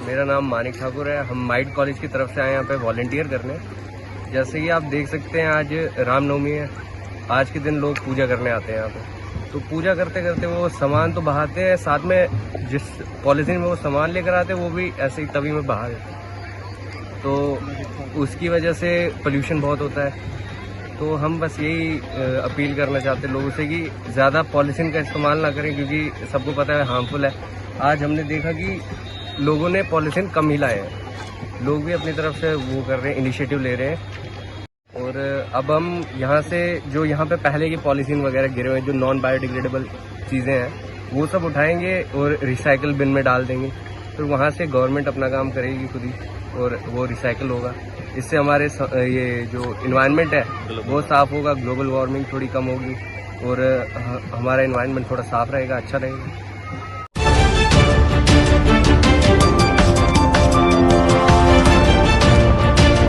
मेरा नाम मानिक ठाकुर है। हम माइट कॉलेज की तरफ से आए यहाँ पे वॉलंटियर करने। जैसे कि आप देख सकते हैं आज रामनवमी है। आज के दिन लोग पूजा करने आते हैं यहाँ पे। तो पूजा करते करते वो सामान तो बहाते हैं, साथ में जिस पॉलीथीन में वो सामान लेकर आते हैं वो भी ऐसे ही तवी में बहा देते हैं। तो उसकी वजह से पोल्यूशन बहुत होता है। तो हम बस यही अपील करना चाहते हैं लोगों से कि ज़्यादा पॉलीथीन का इस्तेमाल ना करें, क्योंकि सबको पता है हार्मफुल है। आज हमने देखा कि लोगों ने पॉलीथीन कम ही लाए हैं। लोग भी अपनी तरफ से वो कर रहे हैं, इनिशिएटिव ले रहे हैं। और अब हम यहाँ से जो यहाँ पे पहले की पॉलीथीन वगैरह गिरे हुए हैं, जो नॉन बायोडिग्रेडेबल चीज़ें हैं, वो सब उठाएंगे और रिसाइकल बिन में डाल देंगे। फिर वहाँ से गवर्नमेंट अपना काम करेगी खुद ही और वो रिसाइकल होगा। इससे हमारे ये जो इन्वायरमेंट है वो साफ़ होगा, ग्लोबल वार्मिंग थोड़ी कम होगी और हमारा इन्वायरमेंट थोड़ा साफ़ रहेगा, अच्छा रहेगा।